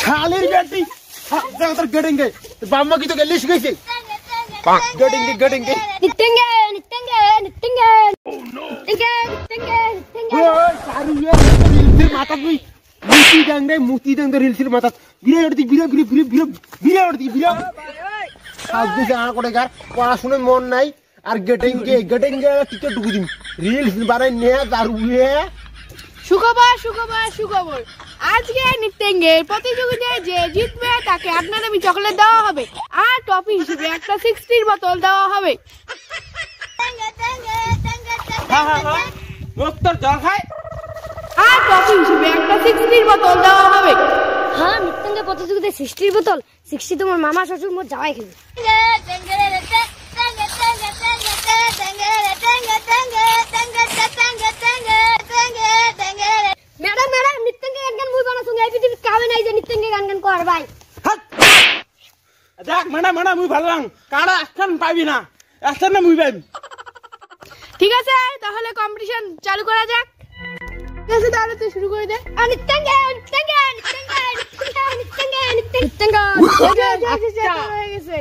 শালির বেটি তোর গেটেঙ্গে বাম্মা কি তো গেলে শিখাইছে গেটেঙ্গে গেটেঙ্গে নিতেঙ্গে নিতেঙ্গে নিতেঙ্গে নিতেঙ্গে নিতেঙ্গে ওই সারুয়ে রিলসের মাথা তুই মুতি দেন রে রিলসের মাথা বিরে উঠতি বিরে উঠতি আজ দিকে আর করে গার পড়াশোনায় মন নাই আর গেটেঙ্গে টিকেট ঢুকি দিন রিলস বানাই নে দারুয়ে সুখবর আজকে নিতেঙ্গে প্রতিযোগিতায় যে জিতবে তাকে আপনার আমি চকলেট দেওয়া হবে আর টপি হিসেবে একটা 60 বোতল দেওয়া হবে। মুক্তর জল খায় আর টপি হিসেবে একটা 60 বোতল দেওয়া হবে। হ্যাঁ নিতেঙ্গে প্রতিযোগিতায় 60 বোতল 60 তোমার মামা শ্বশুর মোর যাওয়াই খেলে ম্যাডাম নিতেঙ্গে গান মুই বানা শুনে আইবি তুমি কাবে নাই যে নিতেঙ্গে গান কর ভাই দেখ ম্যাডাম মুই ভালো লাগ কাড়া এখন পাবি না এখন না মুই পাবি। ঠিক আছে তাহলে কম্পিটিশন চালু করা যাক। ঠিক আছে তাহলে তুই শুরু করে দে। নিতেঙ্গে হয়ে গেছে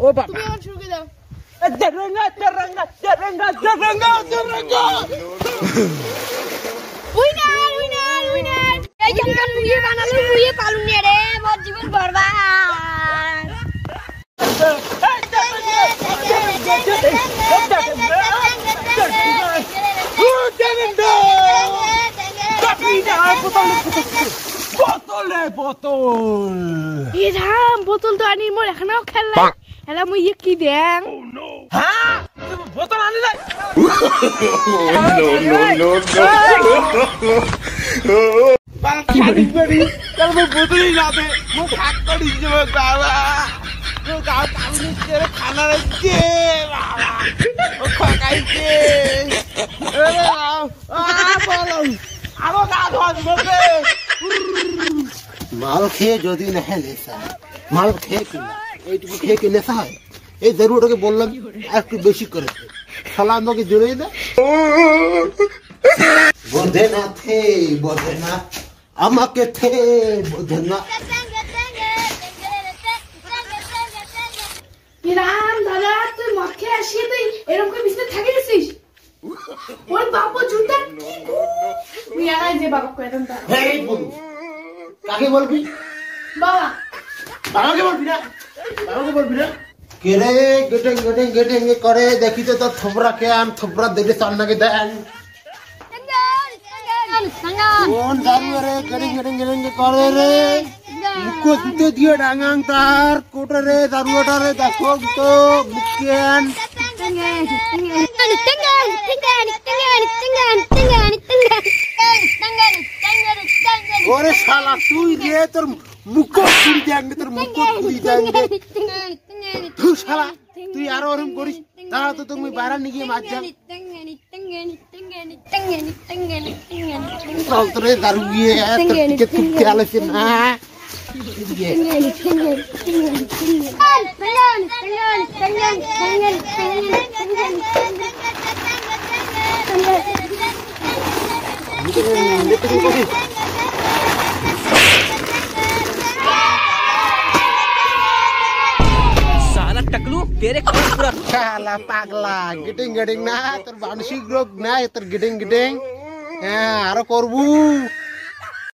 ও বাবা তুমি এখন শুরু করে দাও। জরঙ্গা উইনার এই গান মুই বানালো মুই পালুন রে মোর জীবন বরবাদ। বোতল তো আনি মোর এখনো খেললা এলা মুই কি দেন হ্যাঁ বোতল আনি না বোতলই না দে মু ভাগ করি যাবে বাবা খানা রেখে বাবা খাইছে আরো গা ধোয়া মাল খেয়ে যদি না নেশা মাল খেয়ে কিনা এইটুকু খেয়ে কি নেশা হয় এই জরুর ওটাকে বললাম একটু বেশি করেছে শালা আমাকে জড়িয়ে দে বোঝে না আমাকে বোঝে না। রাম দাদা তুই মদ খেয়ে আসিয়ে তুই এরকম করে বিছানায় থাকি দিছিস ওর বাবা জুতা তুই আড়াই যে বাবা কই দেন তার এই বল কাকে বলবি বাবা বাবাকে বলবি না কে রে গেটেং করে দেখি তো তোর থবরা কে আন থবরা দিলে তার নাকি দেন কোন দাঁড়িয়ে রে গেটেং করে রে মুখো জুতে দিয়ে ডাঙাং তার কোটে রে দারুয়াটা রে দেখো তো মুখেন ওরে শালা তুই রে তোর মুখো ছুরি দেঙ্গে তোর মুখো ছুরি দেঙ্গে তুই শালা তুই আরো ওরম করিস তাহলে তো তুমি বাইরে নিয়ে গিয়ে মার যান চল তোরে দারু গিয়ে তোর তুই আলোচে না साला टकलू तेरे पूरा শালা পাগলা গেটিং না তোর মানসিক রোগ না তোর গেটিং হ্যাঁ আরো করবো